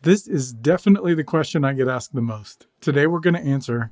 This is definitely the question I get asked the most. Today we're going to answer,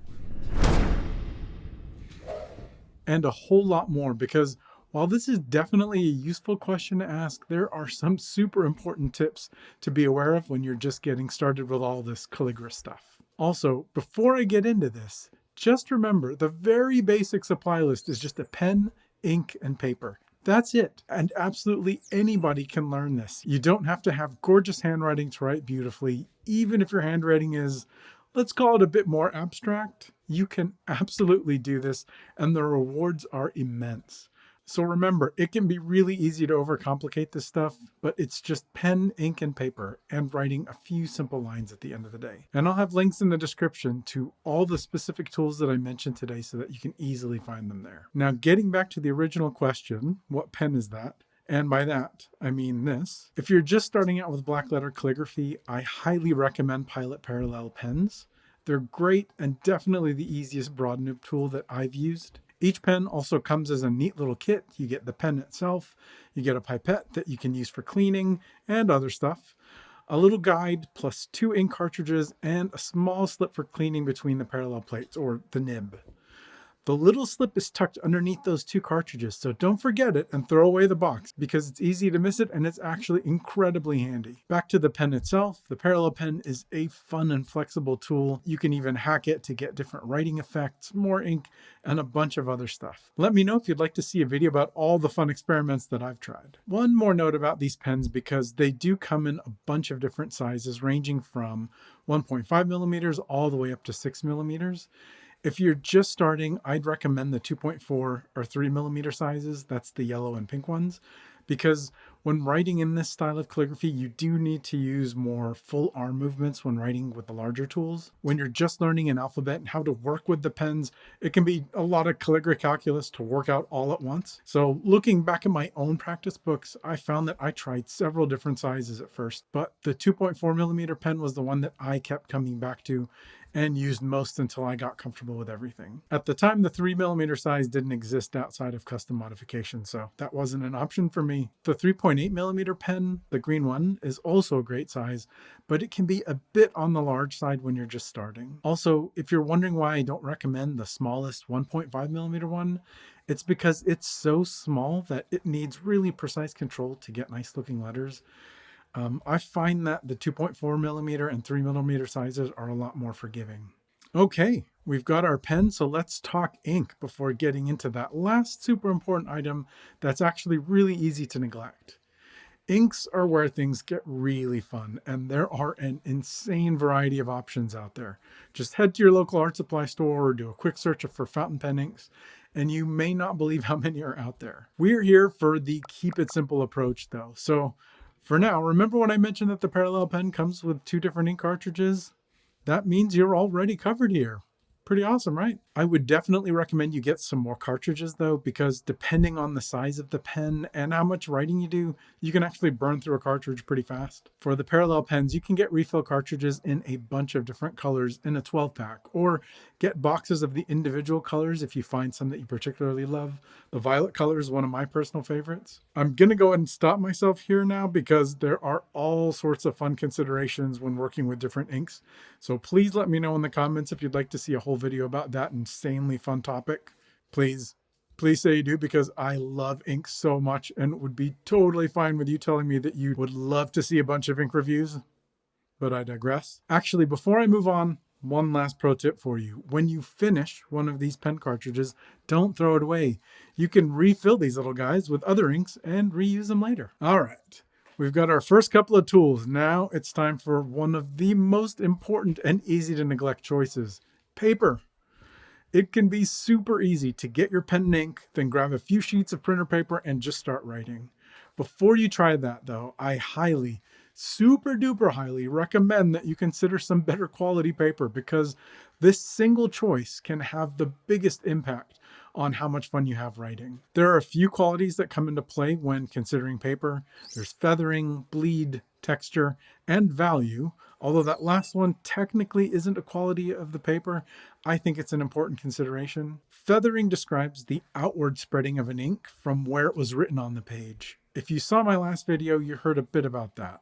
and a whole lot more, because while this is definitely a useful question to ask, there are some super important tips to be aware of when you're just getting started with all this calligraphy stuff. Also, before I get into this, just remember the very basic supply list is just a pen, ink, and paper. That's it. And absolutely anybody can learn this. You don't have to have gorgeous handwriting to write beautifully. Even if your handwriting is, let's call it, a bit more abstract, you can absolutely do this, and the rewards are immense. So remember, it can be really easy to overcomplicate this stuff, but it's just pen, ink, and paper, and writing a few simple lines at the end of the day. And I'll have links in the description to all the specific tools that I mentioned today so that you can easily find them there. Now, getting back to the original question, what pen is that? And by that, I mean this. If you're just starting out with Blackletter Calligraphy, I highly recommend Pilot Parallel pens. They're great and definitely the easiest broad noob tool that I've used. Each pen also comes as a neat little kit. You get the pen itself, you get a pipette that you can use for cleaning and other stuff, a little guide plus 2 ink cartridges, and a small slip for cleaning between the parallel plates, or the nib. The little slip is tucked underneath those 2 cartridges, so don't forget it and throw away the box because it's easy to miss it and it's actually incredibly handy. Back to the pen itself, the parallel pen is a fun and flexible tool. You can even hack it to get different writing effects, more ink, and a bunch of other stuff. Let me know if you'd like to see a video about all the fun experiments that I've tried. One more note about these pens, because they do come in a bunch of different sizes ranging from 1.5 millimeters all the way up to 6 millimeters. If you're just starting, I'd recommend the 2.4 or 3 millimeter sizes. That's the yellow and pink ones, because when writing in this style of calligraphy, you do need to use more full arm movements when writing with the larger tools. When you're just learning an alphabet and how to work with the pens, it can be a lot of calligraphy calculus to work out all at once. So looking back at my own practice books, I found that I tried several different sizes at first, but the 2.4 millimeter pen was the one that I kept coming back to and used most until I got comfortable with everything. At the time, the 3 millimeter size didn't exist outside of custom modification, so that wasn't an option for me. The 3.8 millimeter pen, the green one, is also a great size, but it can be a bit on the large side when you're just starting. Also, if you're wondering why I don't recommend the smallest 1.5 millimeter one, it's because it's so small that it needs really precise control to get nice looking letters. I find that the 2.4 millimeter and 3 millimeter sizes are a lot more forgiving. Okay, we've got our pen, so let's talk ink before getting into that last super important item that's actually really easy to neglect. Inks are where things get really fun, and there are an insane variety of options out there. Just head to your local art supply store or do a quick search for fountain pen inks, and you may not believe how many are out there. We're here for the keep it simple approach though, so for now, remember when I mentioned that the parallel pen comes with 2 different ink cartridges? That means you're already covered here. Pretty awesome, right? I would definitely recommend you get some more cartridges though, because depending on the size of the pen and how much writing you do, you can actually burn through a cartridge pretty fast. For the parallel pens, you can get refill cartridges in a bunch of different colors in a 12 pack, or get boxes of the individual colors if you find some that you particularly love. The violet color is one of my personal favorites. I'm gonna go ahead and stop myself here now because there are all sorts of fun considerations when working with different inks. So please let me know in the comments if you'd like to see a whole video about that insanely fun topic. Please say you do, because I love ink so much and would be totally fine with you telling me that you would love to see a bunch of ink reviews. But I digress. Actually, before I move on, one last pro tip for you. When you finish one of these pen cartridges, don't throw it away. You can refill these little guys with other inks and reuse them later. All right. We've got our first couple of tools. Now it's time for one of the most important and easy to neglect choices: paper. It can be super easy to get your pen and ink, then grab a few sheets of printer paper and just start writing. Before you try that though, I highly, super duper highly recommend that you consider some better quality paper, because this single choice can have the biggest impact on how much fun you have writing. There are a few qualities that come into play when considering paper. There's feathering, bleed, texture, and value. Although that last one technically isn't a quality of the paper, I think it's an important consideration. Feathering describes the outward spreading of an ink from where it was written on the page. If you saw my last video, you heard a bit about that.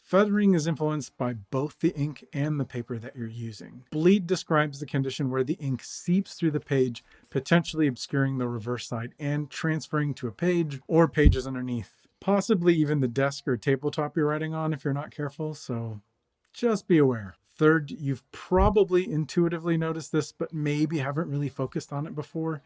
Feathering is influenced by both the ink and the paper that you're using. Bleed describes the condition where the ink seeps through the page, potentially obscuring the reverse side and transferring to a page or pages underneath, possibly even the desk or tabletop you're writing on if you're not careful, so just be aware. Third, you've probably intuitively noticed this, but maybe haven't really focused on it before.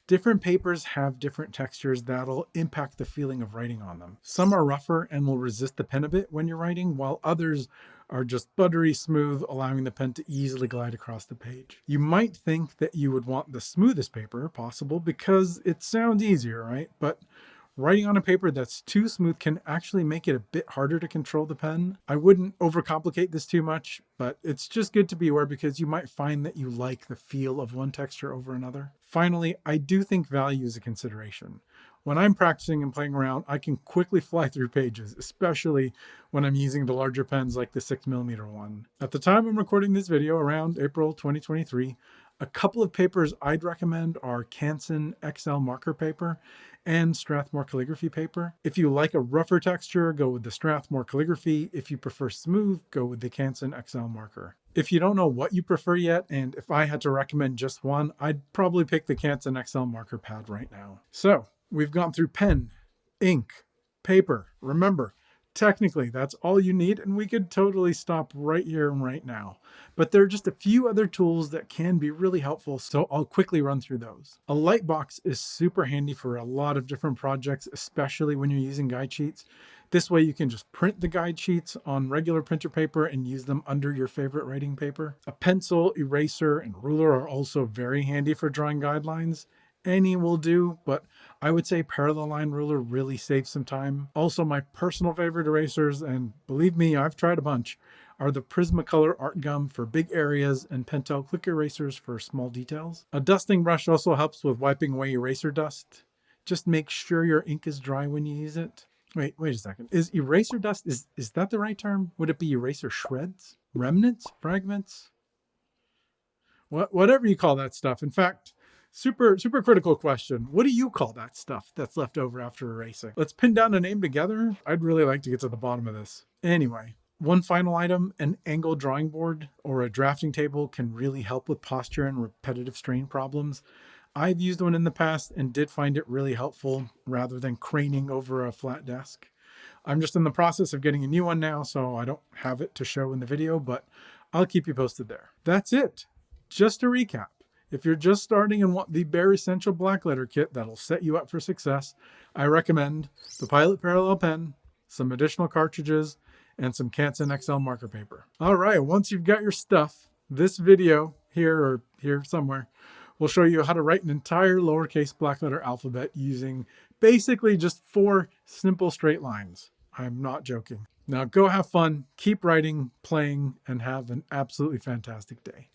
Different papers have different textures that'll impact the feeling of writing on them. Some are rougher and will resist the pen a bit when you're writing, while others are just buttery smooth, allowing the pen to easily glide across the page. You might think that you would want the smoothest paper possible because it sounds easier, right? But writing on a paper that's too smooth can actually make it a bit harder to control the pen. I wouldn't overcomplicate this too much, but it's just good to be aware because you might find that you like the feel of one texture over another. Finally, I do think value is a consideration. When I'm practicing and playing around, I can quickly fly through pages, especially when I'm using the larger pens like the 6mm one. At the time I'm recording this video, around April 2023, a couple of papers I'd recommend are Canson XL marker paper and Strathmore calligraphy paper. If you like a rougher texture, go with the Strathmore calligraphy. If you prefer smooth, go with the Canson XL marker. If you don't know what you prefer yet, and if I had to recommend just one, I'd probably pick the Canson XL marker pad right now. So we've gone through pen, ink, paper. Remember, technically, that's all you need, and we could totally stop right here and right now. But there are just a few other tools that can be really helpful, so I'll quickly run through those. A light box is super handy for a lot of different projects, especially when you're using guide sheets. This way you can just print the guide sheets on regular printer paper and use them under your favorite writing paper. A pencil, eraser, and ruler are also very handy for drawing guidelines. Any will do, but I would say parallel line ruler really saves some time. Also, my personal favorite erasers, and believe me, I've tried a bunch, are the Prismacolor Art Gum for big areas and Pentel Quick Erasers for small details. A dusting brush also helps with wiping away eraser dust. Just make sure your ink is dry when you use it. Wait a second. Is eraser dust, is that the right term? Would it be eraser shreds? Remnants? Fragments? Whatever you call that stuff. In fact, super critical question. What do you call that stuff that's left over after erasing? Let's pin down a name together. I'd really like to get to the bottom of this. Anyway, one final item, an angled drawing board or a drafting table can really help with posture and repetitive strain problems. I've used one in the past and did find it really helpful rather than craning over a flat desk. I'm just in the process of getting a new one now, so I don't have it to show in the video, but I'll keep you posted there. That's it. Just to recap, if you're just starting and want the bare essential Blackletter kit that'll set you up for success, I recommend the Pilot Parallel pen, some additional cartridges, and some Canson XL marker paper. All right, once you've got your stuff, this video here or here somewhere will show you how to write an entire lowercase Blackletter alphabet using basically just 4 simple straight lines. I'm not joking. Now go have fun, keep writing, playing, and have an absolutely fantastic day.